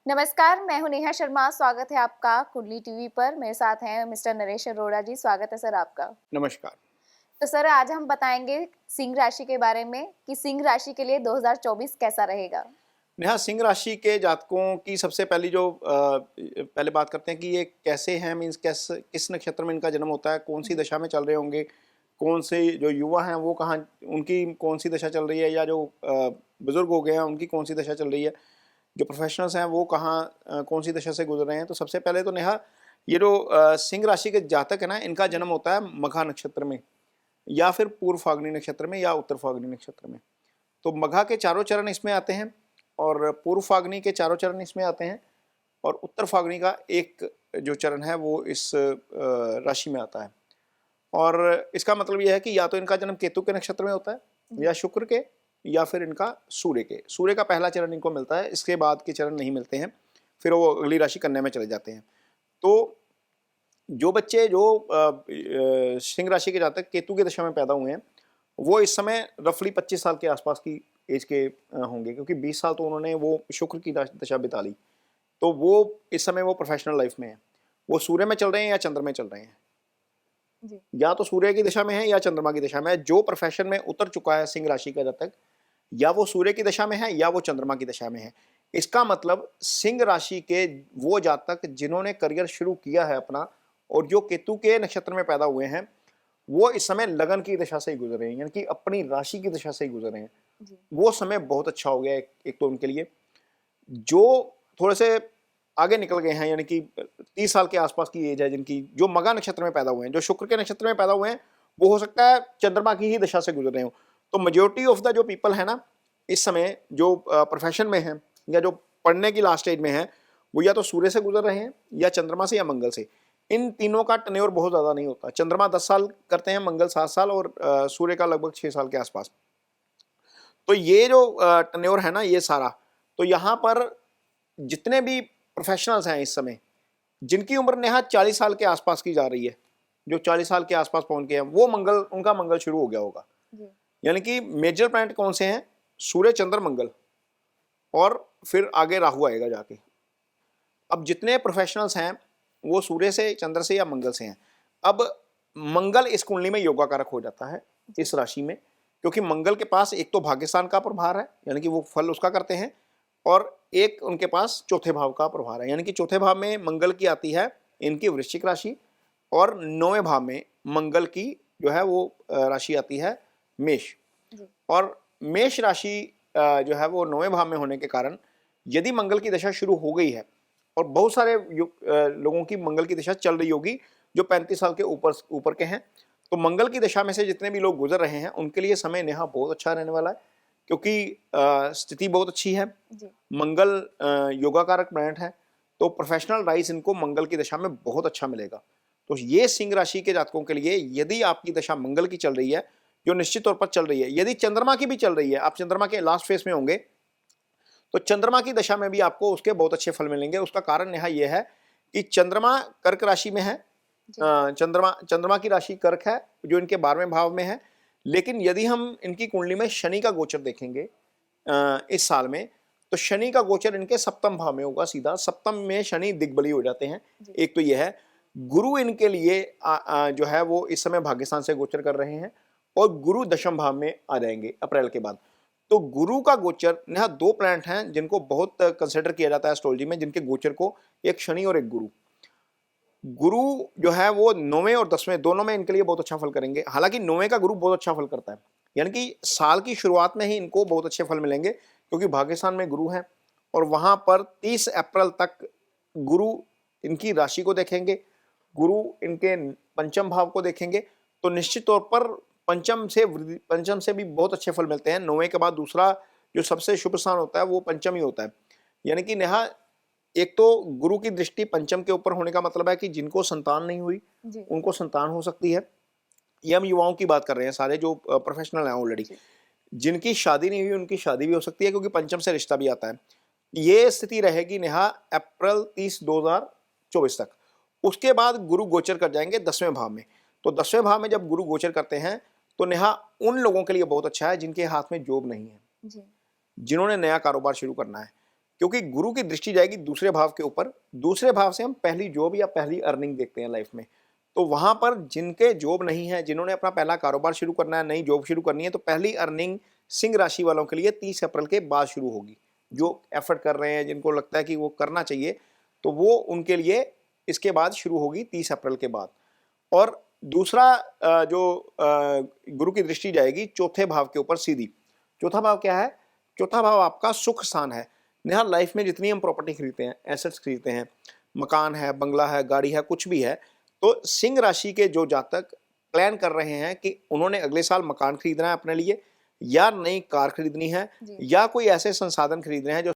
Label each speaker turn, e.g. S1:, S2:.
S1: नमस्कार, मैं हूं नेहा शर्मा। स्वागत है आपका कुंडली टीवी पर। मेरे साथ हैं मिस्टर नरेश अरोड़ा जी। स्वागत है सर आपका।
S2: नमस्कार।
S1: तो सर आज हम बताएंगे सिंह राशि के बारे में कि सिंह राशि के लिए 2024 कैसा रहेगा।
S2: नेहा, सिंह राशि के जातकों की सबसे पहली जो पहले बात करते हैं कि ये कैसे हैं, मीन्स किस नक्षत्र में इनका जन्म होता है, कौन सी
S1: जी।
S2: दशा में चल रहे होंगे, कौन से जो युवा हैं वो कहाँ, उनकी कौन सी दशा चल रही है, या जो बुजुर्ग हो गए हैं उनकी कौन सी दशा चल रही है, जो प्रोफेशनल्स हैं वो कहाँ कौन सी दशा से गुजर रहे हैं। तो सबसे पहले तो नेहा, ये जो सिंह राशि के जातक है ना, इनका जन्म होता है मघा नक्षत्र में, या फिर पूर्व फाल्गुनी नक्षत्र में, या उत्तर फाल्गुनी नक्षत्र में। तो मघा के चारों चरण इसमें आते हैं, और पूर्व फाल्गुनी के चारों चरण इसमें आते हैं, और उत्तर फाल्गुनी का एक जो चरण है वो इस राशि में आता है। और इसका मतलब यह है कि या तो इनका जन्म केतु के नक्षत्र में होता है, या शुक्र के, या फिर इनका सूर्य के। सूर्य का पहला चरण इनको मिलता है, इसके बाद के चरण नहीं मिलते हैं, फिर वो अगली राशि कन्या में चले जाते हैं। तो जो बच्चे जो सिंह राशि के जातक केतु की दशा में पैदा हुए हैं, वो इस समय रफली 25 साल के आसपास की एज के होंगे, क्योंकि 20 साल तो उन्होंने वो शुक्र की दशा बिता ली। तो वो इस समय वो प्रोफेशनल लाइफ में है। वो सूर्य में चल रहे हैं या चंद्र में चल रहे हैं,
S1: जी।
S2: या तो सूर्य की दिशा में है या चंद्रमा की दिशा में है। जो प्रोफेशन में उतर चुका है सिंह राशि का जातक, या वो सूर्य की दशा में है या वो चंद्रमा की दशा में है। इसका मतलब सिंह राशि के वो जातक जिन्होंने करियर शुरू किया है अपना, और जो केतु के नक्षत्र में पैदा हुए हैं, वो इस समय लगन की दशा से ही गुजर रहे हैं, यानी कि अपनी राशि की दशा से ही गुजर रहे हैं।
S1: जी।
S2: वो समय बहुत अच्छा हो गया है। एक तो उनके लिए जो थोड़े से आगे निकल गए हैं, यानी कि 30 साल के आसपास की एज है जिनकी, जो मघा नक्षत्र में पैदा हुए हैं, जो शुक्र के नक्षत्र में पैदा हुए हैं, वो हो सकता है चंद्रमा की ही दशा से गुजर रहे हो। तो मेजोरिटी ऑफ द जो पीपल है ना, इस समय जो प्रोफेशन में है या जो पढ़ने की लास्ट स्टेज में है, वो या तो सूर्य से गुजर रहे हैं, या चंद्रमा से, या मंगल से। इन तीनों का टन्योर बहुत ज़्यादा नहीं होता। चंद्रमा 10 साल करते हैं, मंगल 7 साल, और सूर्य का लगभग 6 साल के आसपास। तो ये जो टन्योर है ना, ये सारा, तो यहाँ पर जितने भी प्रोफेशनल्स हैं इस समय, जिनकी उम्र नेहा 40 साल के आसपास की जा रही है, जो 40 साल के आसपास पहुंच गए हैं, वो मंगल, उनका मंगल शुरू हो गया होगा।
S1: जी।
S2: यानी कि मेजर प्लैनेट कौन से हैं? सूर्य, चंद्र, मंगल, और फिर आगे राहु आएगा जाके। अब जितने प्रोफेशनल्स हैं वो सूर्य से, चंद्र से, या मंगल से हैं। अब मंगल इस कुंडली में योगा कारक हो जाता है इस राशि में, क्योंकि मंगल के पास एक तो भाग्यस्थान का प्रभार है, यानी कि वो फल उसका करते हैं, और एक उनके पास चौथे भाव का प्रभार है, यानी कि चौथे भाव में मंगल की आती है इनकी वृश्चिक राशि, और 9वें भाव में मंगल की जो है वो राशि आती है मेष।
S1: जी।
S2: और मेष राशि जो है वो 9वें भाव में होने के कारण, यदि मंगल की दशा शुरू हो गई है, और बहुत सारे लोगों की मंगल की दशा चल रही होगी जो 35 साल के ऊपर ऊपर के हैं, तो मंगल की दशा में से जितने भी लोग गुजर रहे हैं उनके लिए समय नेहा बहुत अच्छा रहने वाला है, क्योंकि स्थिति बहुत अच्छी है।
S1: जी।
S2: मंगल योगा कारक प्लैनेट है, तो प्रोफेशनल राइज इनको मंगल की दशा में बहुत अच्छा मिलेगा। तो ये सिंह राशि के जातकों के लिए, यदि आपकी दशा मंगल की चल रही है, जो निश्चित तौर पर चल रही है, यदि चंद्रमा की भी चल रही है, आप चंद्रमा के लास्ट फेज में होंगे, तो चंद्रमा की दशा में भी आपको उसके बहुत अच्छे फल मिलेंगे। उसका कारण नेहा यह है कि चंद्रमा कर्क राशि में है।
S1: जी।
S2: चंद्रमा की राशि कर्क है, जो इनके 12वें भाव में है। लेकिन यदि हम इनकी कुंडली में शनि का गोचर देखेंगे इस साल में, तो शनि का गोचर इनके सप्तम भाव में होगा सीधा। सप्तम में शनि दिग्बली हो जाते हैं।
S1: जी।
S2: एक तो यह है। गुरु इनके लिए जो है वो इस समय भाग्यस्थान से गोचर कर रहे हैं, और गुरु दशम भाव में आ जाएंगे अप्रैल के बाद। तो गुरु का गोचर, यहाँ दो प्लैनेट हैं जिनको बहुत कंसिडर किया जाता है एस्ट्रोलॉजी में, जिनके गोचर को, एक शनि और एक गुरु। गुरु जो है वो 9वें और 10वें दोनों में इनके लिए बहुत अच्छा फल करेंगे। हालांकि 9वें का गुरु बहुत अच्छा फल करता है, यानी कि साल की शुरुआत में ही इनको बहुत अच्छे फल मिलेंगे, क्योंकि भाग्यस्थान में गुरु है, और वहां पर 30 अप्रैल तक गुरु इनकी राशि को देखेंगे, गुरु इनके पंचम भाव को देखेंगे। तो निश्चित तौर पर पंचम से भी बहुत अच्छे फल मिलते हैं। 9वें के बाद दूसरा जो सबसे शुभ स्थान होता है वो पंचम ही होता है। यानी कि नेहा, एक तो गुरु की दृष्टि पंचम के ऊपर होने का मतलब है कि जिनको संतान नहीं हुई
S1: जी।
S2: उनको संतान हो सकती है। ये हम युवाओं की बात कर रहे हैं, सारे जो प्रोफेशनल हैं ऑलरेडी,
S1: जी।
S2: जिनकी शादी नहीं हुई उनकी शादी भी हो सकती है, क्योंकि पंचम से रिश्ता भी आता है। ये स्थिति रहेगी नेहा अप्रैल 30 2024 तक। उसके बाद गुरु गोचर कर जाएंगे 10वें भाव में। तो 10वें भाव में जब गुरु गोचर करते हैं, तो नेहा उन लोगों के लिए बहुत अच्छा है जिनके हाथ में जॉब नहीं है,
S1: जी।
S2: जिन्होंने नया कारोबार शुरू करना है, क्योंकि गुरु की दृष्टि जाएगी दूसरे भाव के ऊपर। दूसरे भाव से हम पहली जॉब या पहली अर्निंग देखते हैं लाइफ में। तो वहां पर जिनके जॉब नहीं है, जिन्होंने अपना पहला कारोबार शुरू करना है, नई जॉब शुरू करनी है, तो पहली अर्निंग सिंह राशि वालों के लिए 30 अप्रैल के बाद शुरू होगी। जो एफर्ट कर रहे हैं, जिनको लगता है कि वो करना चाहिए, तो वो उनके लिए इसके बाद शुरू होगी 30 अप्रैल के बाद। और दूसरा गुरु की दृष्टि जाएगी चौथे भाव के ऊपर सीधी। चौथा भाव क्या है? चौथा भाव आपका सुख स्थान है। यहाँ लाइफ में जितनी हम प्रॉपर्टी खरीदते हैं, एसेट्स खरीदते हैं, मकान है, बंगला है, गाड़ी है, कुछ भी है, तो सिंह राशि के जो जातक प्लान कर रहे हैं कि उन्होंने अगले साल मकान खरीदना है अपने लिए, या नई कार खरीदनी है,
S1: जी।
S2: या कोई ऐसे संसाधन खरीदने हैं जो